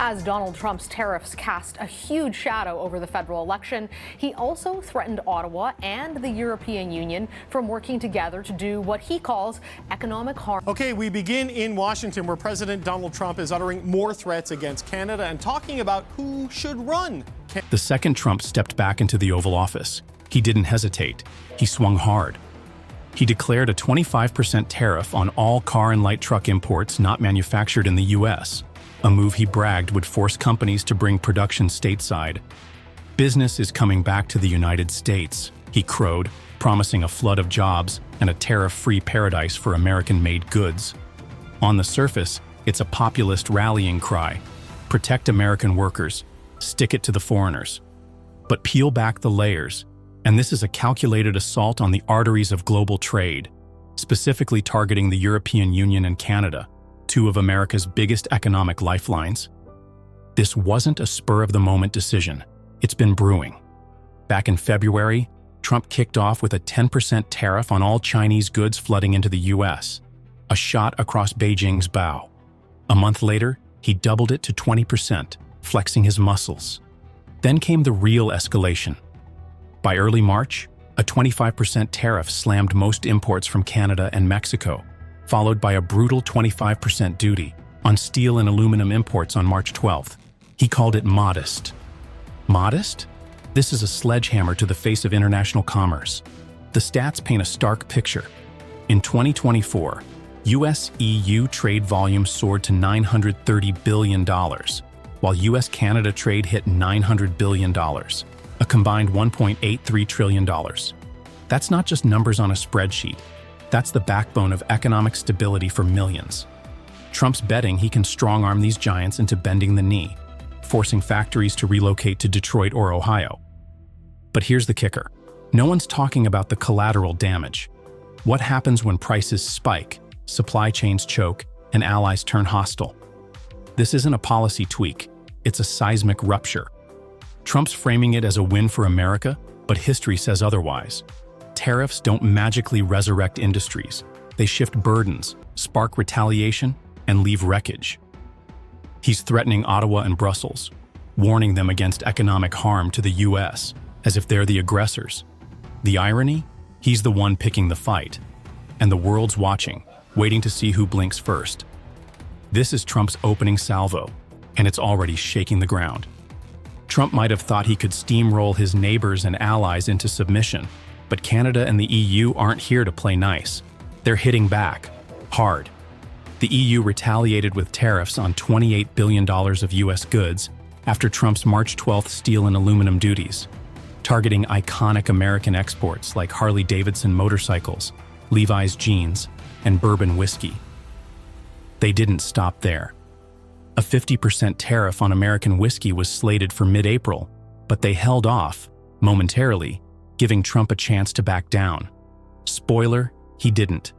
As Donald Trump's tariffs cast a huge shadow over the federal election, he also threatened Ottawa and the European Union from working together to do what he calls economic harm. Okay, we begin in Washington, where President Donald Trump is uttering more threats against Canada and talking about who should run. The second Trump stepped back into the Oval Office, he didn't hesitate. He swung hard. He declared a 25% tariff on all car and light truck imports not manufactured in the U.S., a move he bragged would force companies to bring production stateside. Business is coming back to the United States, he crowed, promising a flood of jobs and a tariff-free paradise for American-made goods. On the surface, it's a populist rallying cry. Protect American workers, stick it to the foreigners. But peel back the layers, and this is a calculated assault on the arteries of global trade, specifically targeting the European Union and Canada, two of America's biggest economic lifelines. This wasn't a spur-of-the-moment decision. It's been brewing. Back in February, Trump kicked off with a 10% tariff on all Chinese goods flooding into the U.S., a shot across Beijing's bow. A month later, he doubled it to 20%, flexing his muscles. Then came the real escalation. By early March, a 25% tariff slammed most imports from Canada and Mexico, followed by a brutal 25% duty on steel and aluminum imports on March 12th. He called it modest. Modest? This is a sledgehammer to the face of international commerce. The stats paint a stark picture. In 2024, US-EU trade volume soared to $930 billion, while US-Canada trade hit $900 billion, a combined $1.83 trillion. That's not just numbers on a spreadsheet. That's the backbone of economic stability for millions. Trump's betting he can strong-arm these giants into bending the knee, forcing factories to relocate to Detroit or Ohio. But here's the kicker. No one's talking about the collateral damage. What happens when prices spike, supply chains choke, and allies turn hostile? This isn't a policy tweak. It's a seismic rupture. Trump's framing it as a win for America, but history says otherwise. Tariffs don't magically resurrect industries. They shift burdens, spark retaliation, and leave wreckage. He's threatening Ottawa and Brussels, warning them against economic harm to the U.S., as if they're the aggressors. The irony? He's the one picking the fight, and the world's watching, waiting to see who blinks first. This is Trump's opening salvo, and it's already shaking the ground. Trump might have thought he could steamroll his neighbors and allies into submission, but Canada and the EU aren't here to play nice. They're hitting back, hard. The EU retaliated with tariffs on $28 billion of U.S. goods after Trump's March 12th steel and aluminum duties, targeting iconic American exports like Harley-Davidson motorcycles, Levi's jeans, and bourbon whiskey. They didn't stop there. A 50% tariff on American whiskey was slated for mid-April, but they held off, momentarily, giving Trump a chance to back down. Spoiler, he didn't.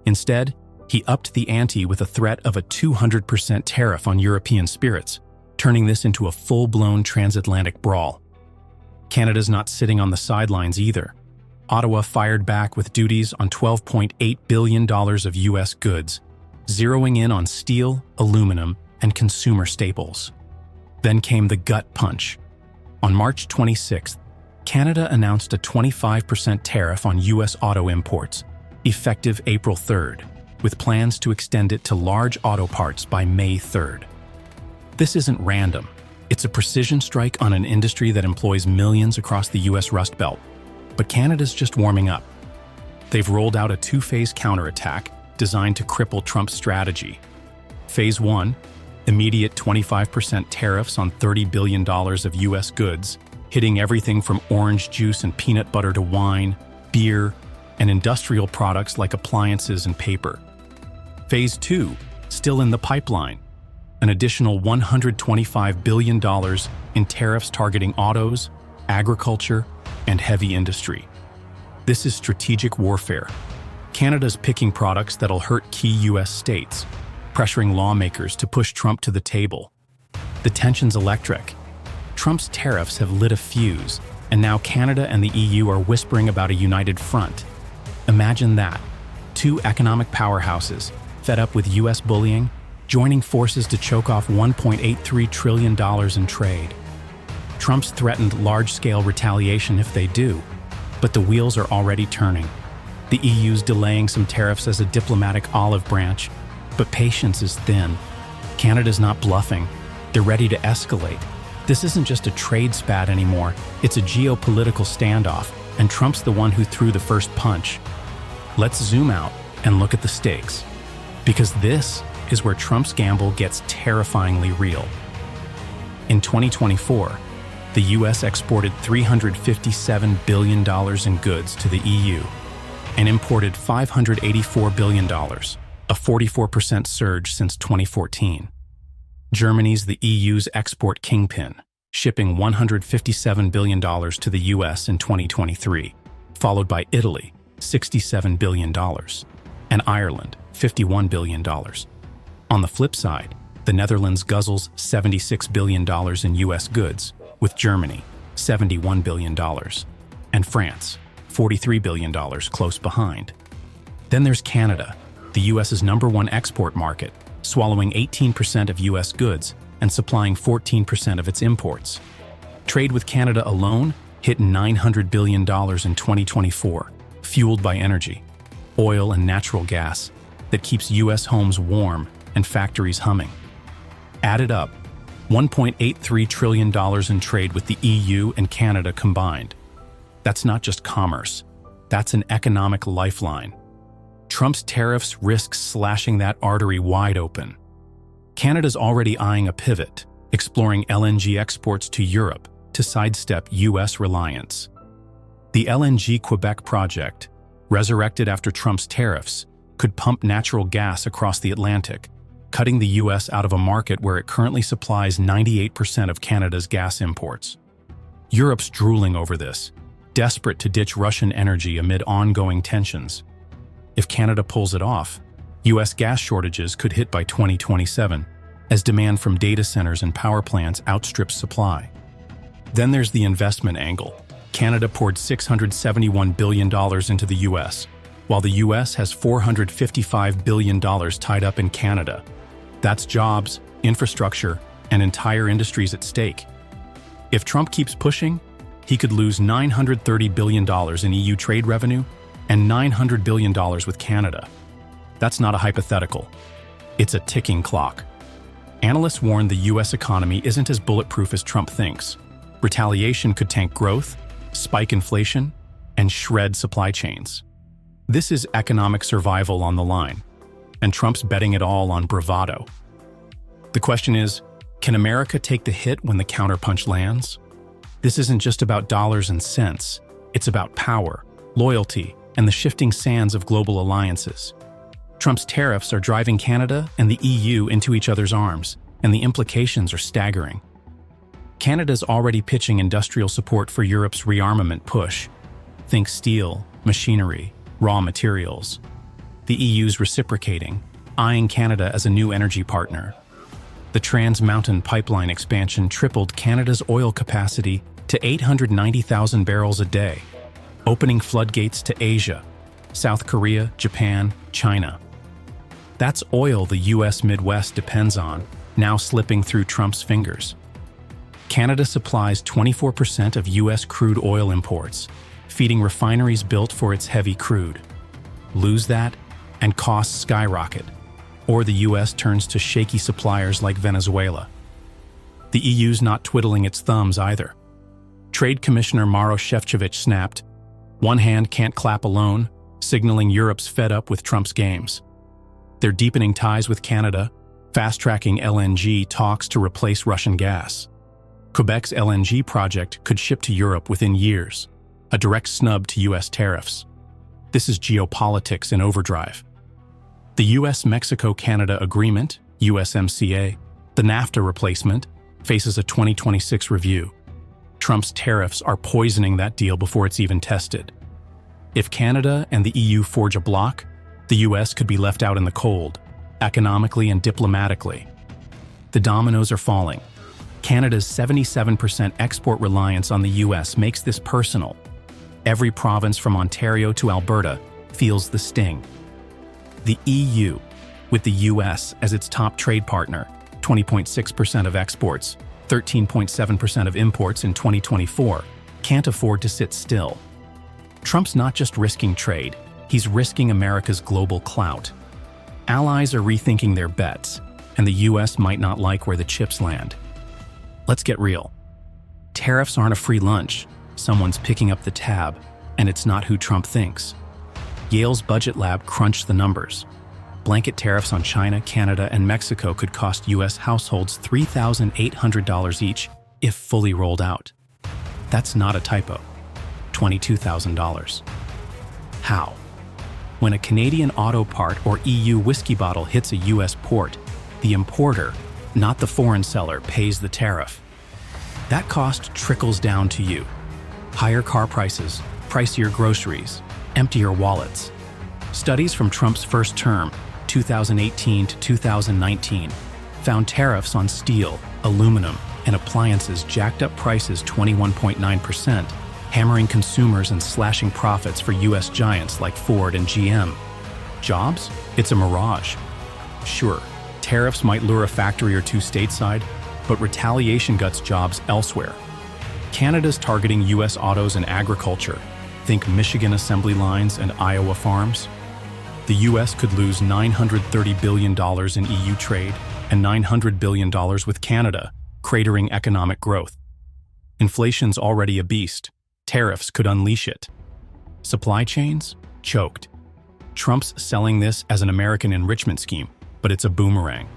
Instead, he upped the ante with a threat of a 200% tariff on European spirits, turning this into a full-blown transatlantic brawl. Canada's not sitting on the sidelines either. Ottawa fired back with duties on $12.8 billion of U.S. goods, zeroing in on steel, aluminum, and consumer staples. Then came the gut punch. On March 26th, Canada announced a 25% tariff on U.S. auto imports, effective April 3rd, with plans to extend it to large auto parts by May 3rd. This isn't random. It's a precision strike on an industry that employs millions across the U.S. Rust Belt. But Canada's just warming up. They've rolled out a two-phase counterattack designed to cripple Trump's strategy. Phase 1, immediate 25% tariffs on $30 billion of U.S. goods, hitting everything from orange juice and peanut butter to wine, beer, and industrial products like appliances and paper. Phase 2, still in the pipeline, an additional $125 billion in tariffs targeting autos, agriculture, and heavy industry. This is strategic warfare. Canada's picking products that'll hurt key U.S. states, pressuring lawmakers to push Trump to the table. The tension's electric. Trump's tariffs have lit a fuse, and now Canada and the EU are whispering about a united front. Imagine that. Two economic powerhouses, fed up with U.S. bullying, joining forces to choke off $1.83 trillion in trade. Trump's threatened large-scale retaliation if they do, but the wheels are already turning. The EU's delaying some tariffs as a diplomatic olive branch, but patience is thin. Canada's not bluffing. They're ready to escalate. This isn't just a trade spat anymore. It's a geopolitical standoff, and Trump's the one who threw the first punch. Let's zoom out and look at the stakes, because this is where Trump's gamble gets terrifyingly real. In 2024, the U.S. exported $357 billion in goods to the EU and imported $584 billion, a 44% surge since 2014. Germany's the EU's export kingpin, shipping $157 billion to the U.S. in 2023, followed by Italy, $67 billion, and Ireland, $51 billion. On the flip side, the Netherlands guzzles $76 billion in U.S. goods, with Germany, $71 billion, and France, $43 billion close behind. Then there's Canada, the U.S.'s #1 export market, swallowing 18% of U.S. goods and supplying 14% of its imports. Trade with Canada alone hit $900 billion in 2024, fueled by energy, oil and natural gas that keeps U.S. homes warm and factories humming. Added up, $1.83 trillion in trade with the EU and Canada combined. That's not just commerce, that's an economic lifeline. Trump's tariffs risk slashing that artery wide open. Canada's already eyeing a pivot, exploring LNG exports to Europe to sidestep U.S. reliance. The LNG Quebec project, resurrected after Trump's tariffs, could pump natural gas across the Atlantic, cutting the U.S. out of a market where it currently supplies 98% of Canada's gas imports. Europe's drooling over this, desperate to ditch Russian energy amid ongoing tensions. If Canada pulls it off, U.S. gas shortages could hit by 2027, as demand from data centers and power plants outstrips supply. Then there's the investment angle. Canada poured $671 billion into the U.S., while the U.S. has $455 billion tied up in Canada. That's jobs, infrastructure, and entire industries at stake. If Trump keeps pushing, he could lose $930 billion in EU trade revenue and $900 billion with Canada. That's not a hypothetical. It's a ticking clock. Analysts warn the U.S. economy isn't as bulletproof as Trump thinks. Retaliation could tank growth, spike inflation, and shred supply chains. This is economic survival on the line, and Trump's betting it all on bravado. The question is, can America take the hit when the counterpunch lands? This isn't just about dollars and cents. It's about power, loyalty, and the shifting sands of global alliances. Trump's tariffs are driving Canada and the EU into each other's arms, and the implications are staggering. Canada's already pitching industrial support for Europe's rearmament push. Think steel, machinery, raw materials. The EU's reciprocating, eyeing Canada as a new energy partner. The Trans Mountain Pipeline expansion tripled Canada's oil capacity to 890,000 barrels a day, opening floodgates to Asia, South Korea, Japan, China. That's oil the U.S. Midwest depends on, now slipping through Trump's fingers. Canada supplies 24% of U.S. crude oil imports, feeding refineries built for its heavy crude. Lose that, and costs skyrocket, or the U.S. turns to shaky suppliers like Venezuela. The EU's not twiddling its thumbs either. Trade Commissioner Maroš Šefčovič snapped, "One hand can't clap alone," signaling Europe's fed up with Trump's games. They're deepening ties with Canada, fast-tracking LNG talks to replace Russian gas. Quebec's LNG project could ship to Europe within years, a direct snub to U.S. tariffs. This is geopolitics in overdrive. The U.S.-Mexico-Canada Agreement, USMCA, the NAFTA replacement, faces a 2026 review. Trump's tariffs are poisoning that deal before it's even tested. If Canada and the EU forge a bloc, the U.S. could be left out in the cold, economically and diplomatically. The dominoes are falling. Canada's 77% export reliance on the U.S. makes this personal. Every province from Ontario to Alberta feels the sting. The EU, with the US as its top trade partner, 20.6% of exports, 13.7% of imports in 2024, can't afford to sit still. Trump's not just risking trade, he's risking America's global clout. Allies are rethinking their bets, and the US might not like where the chips land. Let's get real. Tariffs aren't a free lunch. Someone's picking up the tab, and it's not who Trump thinks. Yale's budget lab crunched the numbers. Blanket tariffs on China, Canada, and Mexico could cost US households $3,800 each if fully rolled out. That's not a typo. $22,000. How? When a Canadian auto part or EU whiskey bottle hits a US port, the importer, not the foreign seller, pays the tariff. That cost trickles down to you. Higher car prices, pricier groceries, emptier wallets. Studies from Trump's first term, 2018 to 2019, found tariffs on steel, aluminum, and appliances jacked up prices 21.9%, hammering consumers and slashing profits for US giants like Ford and GM. Jobs? It's a mirage. Sure, tariffs might lure a factory or two stateside, but retaliation guts jobs elsewhere. Canada's targeting US autos and agriculture. Think Michigan assembly lines and Iowa farms. The US could lose $930 billion in EU trade and $900 billion with Canada, cratering economic growth. Inflation's already a beast. Tariffs could unleash it. Supply chains? Choked. Trump's selling this as an American enrichment scheme, but it's a boomerang.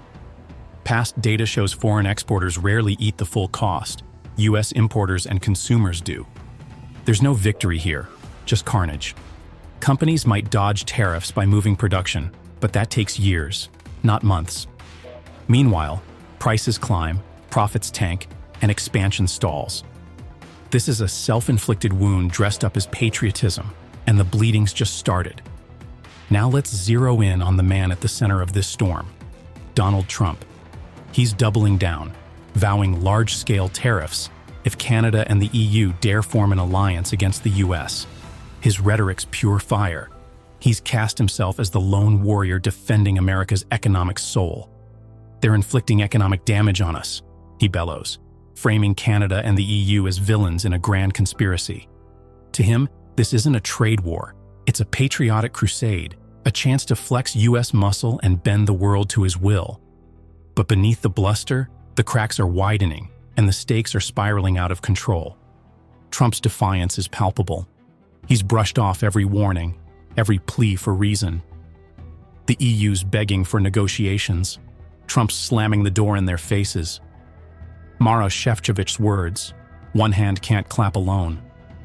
Past data shows foreign exporters rarely eat the full cost. US importers and consumers do. There's no victory here, just carnage. Companies might dodge tariffs by moving production, but that takes years, not months. Meanwhile, prices climb, profits tank, and expansion stalls. This is a self-inflicted wound dressed up as patriotism, and the bleeding's just started. Now let's zero in on the man at the center of this storm, Donald Trump. He's doubling down, vowing large-scale tariffs if Canada and the EU dare form an alliance against the US. His rhetoric's pure fire. He's cast himself as the lone warrior defending America's economic soul. They're inflicting economic damage on us, he bellows, framing Canada and the EU as villains in a grand conspiracy. To him, this isn't a trade war. It's a patriotic crusade, a chance to flex US muscle and bend the world to his will. But beneath the bluster, the cracks are widening, and the stakes are spiraling out of control. Trump's defiance is palpable. He's brushed off every warning, every plea for reason. The EU's begging for negotiations. Trump's slamming the door in their faces. Maros Shevchovich's words, "One hand can't clap alone,"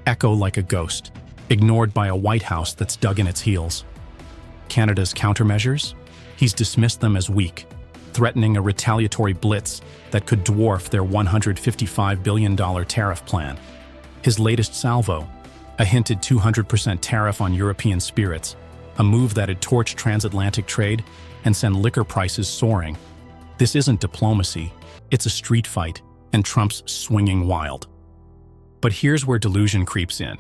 echo like a ghost, ignored by a White House that's dug in its heels. Canada's countermeasures? He's dismissed them as weak, threatening a retaliatory blitz that could dwarf their $155 billion tariff plan. His latest salvo, a hinted 200% tariff on European spirits, a move that'd torch transatlantic trade and send liquor prices soaring. This isn't diplomacy, it's a street fight, and Trump's swinging wild. But here's where delusion creeps in.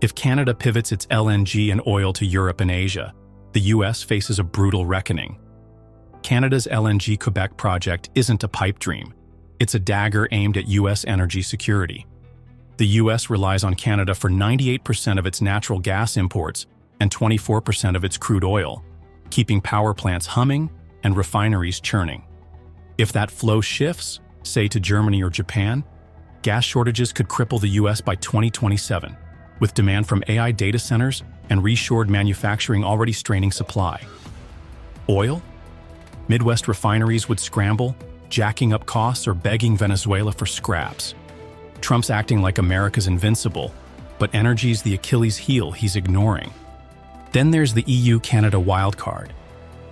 If Canada pivots its LNG and oil to Europe and Asia, the US faces a brutal reckoning. Canada's LNG Quebec project isn't a pipe dream. It's a dagger aimed at US energy security. The US relies on Canada for 98% of its natural gas imports and 24% of its crude oil, keeping power plants humming and refineries churning. If that flow shifts, say to Germany or Japan, gas shortages could cripple the US by 2027, with demand from AI data centers and reshored manufacturing already straining supply. Oil? Midwest refineries would scramble, jacking up costs or begging Venezuela for scraps. Trump's acting like America's invincible, but energy's the Achilles heel he's ignoring. Then there's the EU-Canada wildcard.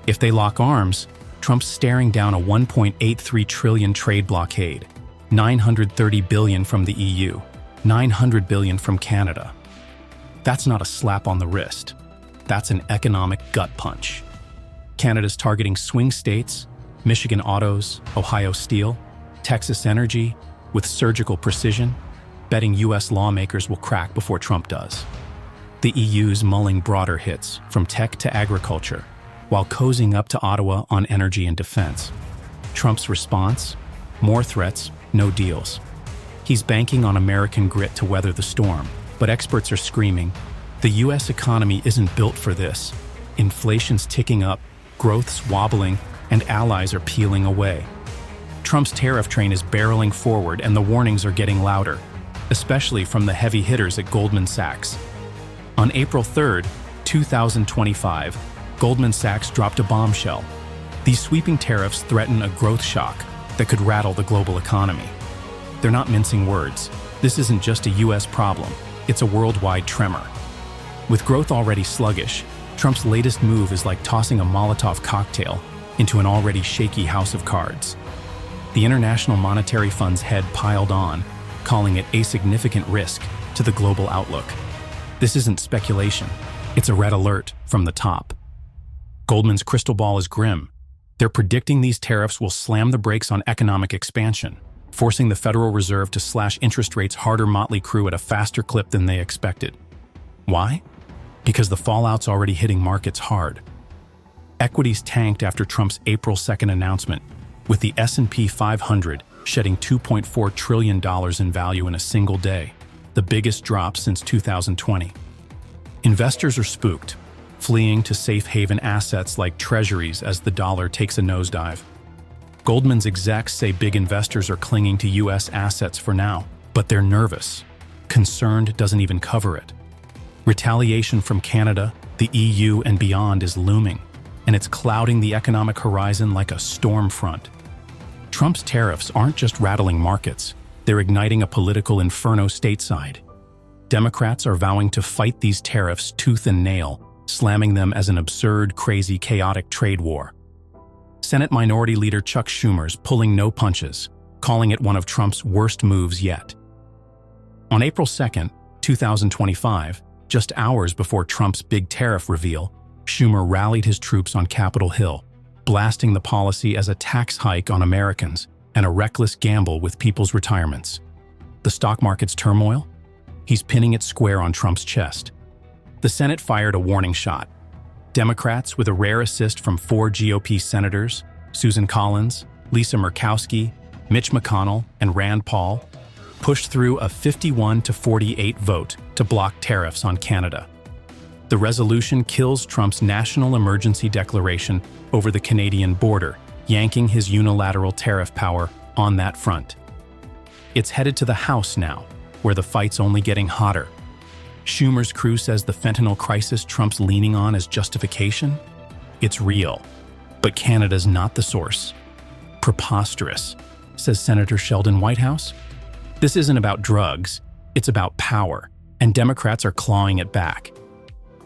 If they lock arms, Trump's staring down a $1.83 trillion trade blockade, $930 billion from the EU, $900 billion from Canada. That's not a slap on the wrist. That's an economic gut punch. Canada's targeting swing states, Michigan autos, Ohio steel, Texas energy, with surgical precision, betting US lawmakers will crack before Trump does. The EU's mulling broader hits, from tech to agriculture, while cozying up to Ottawa on energy and defense. Trump's response? More threats, no deals. He's banking on American grit to weather the storm, but experts are screaming, the U.S. economy isn't built for this. Inflation's ticking up, growth's wobbling, and allies are peeling away. Trump's tariff train is barreling forward and the warnings are getting louder, especially from the heavy hitters at Goldman Sachs. On April 3, 2025, Goldman Sachs dropped a bombshell. These sweeping tariffs threaten a growth shock that could rattle the global economy. They're not mincing words. This isn't just a U.S. problem, it's a worldwide tremor. With growth already sluggish, Trump's latest move is like tossing a Molotov cocktail into an already shaky house of cards. The International Monetary Fund's head piled on, calling it a significant risk to the global outlook. This isn't speculation, it's a red alert from the top. Goldman's crystal ball is grim. They're predicting these tariffs will slam the brakes on economic expansion, forcing the Federal Reserve to slash interest rates harder motley crew at a faster clip than they expected. Why? Because the fallout's already hitting markets hard. Equities tanked after Trump's April 2nd announcement, with the S&P 500 shedding $2.4 trillion in value in a single day, the biggest drop since 2020. Investors are spooked, fleeing to safe haven assets like treasuries as the dollar takes a nosedive. Goldman's execs say big investors are clinging to U.S. assets for now, but they're nervous. Concerned doesn't even cover it. Retaliation from Canada, the EU, and beyond is looming, and it's clouding the economic horizon like a storm front. Trump's tariffs aren't just rattling markets, they're igniting a political inferno stateside. Democrats are vowing to fight these tariffs tooth and nail, slamming them as an absurd, crazy, chaotic trade war. Senate Minority Leader Chuck Schumer's pulling no punches, calling it one of Trump's worst moves yet. On April 2nd, 2025, just hours before Trump's big tariff reveal, Schumer rallied his troops on Capitol Hill, blasting the policy as a tax hike on Americans and a reckless gamble with people's retirements. The stock market's turmoil? He's pinning it square on Trump's chest. The Senate fired a warning shot. Democrats, with a rare assist from 4 GOP senators, Susan Collins, Lisa Murkowski, Mitch McConnell, and Rand Paul, pushed through a 51-48 vote to block tariffs on Canada. The resolution kills Trump's national emergency declaration over the Canadian border, yanking his unilateral tariff power on that front. It's headed to the House now, where the fight's only getting hotter. Schumer's crew says the fentanyl crisis Trump's leaning on as justification? It's real, but Canada's not the source. Preposterous, says Senator Sheldon Whitehouse. This isn't about drugs, it's about power, and Democrats are clawing it back.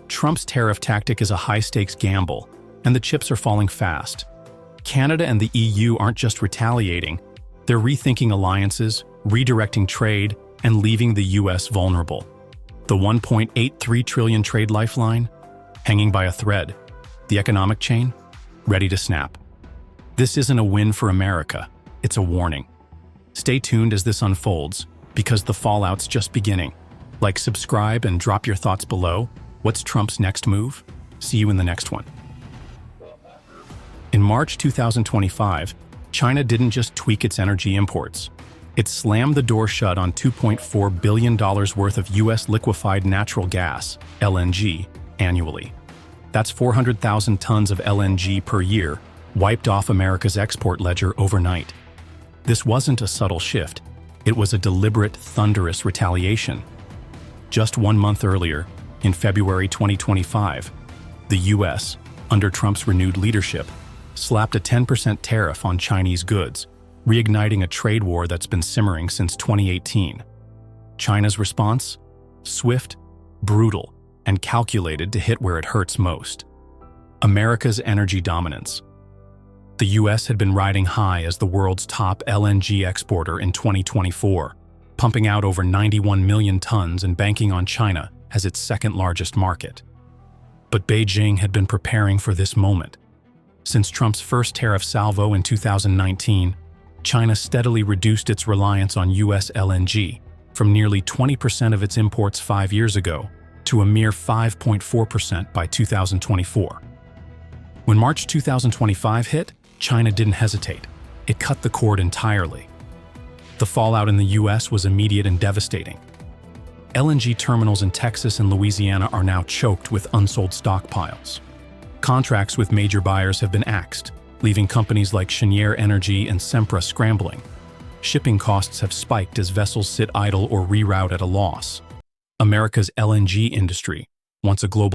Trump's tariff tactic is a high-stakes gamble, and the chips are falling fast. Canada and the EU aren't just retaliating, they're rethinking alliances, redirecting trade, and leaving the US vulnerable. The $1.83 trillion trade lifeline, hanging by a thread. The economic chain, ready to snap. This isn't a win for America, it's a warning. Stay tuned as this unfolds, because the fallout's just beginning. Like, subscribe, and drop your thoughts below. What's Trump's next move? See you in the next one. In March 2025, China didn't just tweak its energy imports. It slammed the door shut on $2.4 billion worth of U.S. liquefied natural gas, LNG, annually. That's 400,000 tons of LNG per year, wiped off America's export ledger overnight. This wasn't a subtle shift. It was a deliberate, thunderous retaliation. Just 1 month earlier, in February 2025, the U.S., under Trump's renewed leadership, slapped a 10% tariff on Chinese goods, reigniting a trade war that's been simmering since 2018. China's response? Swift, brutal, and calculated to hit where it hurts most. America's energy dominance. The U.S. had been riding high as the world's top LNG exporter in 2024, pumping out over 91 million tons and banking on China as its second-largest market. But Beijing had been preparing for this moment. Since Trump's first tariff salvo in 2019, China steadily reduced its reliance on U.S. LNG from nearly 20% of its imports 5 years ago to a mere 5.4% by 2024. When March 2025 hit, China didn't hesitate. It cut the cord entirely. The fallout in the US was immediate and devastating. LNG terminals in Texas and Louisiana are now choked with unsold stockpiles. Contracts with major buyers have been axed, leaving companies like Cheniere Energy and Sempra scrambling. Shipping costs have spiked as vessels sit idle or reroute at a loss. America's LNG industry, once a global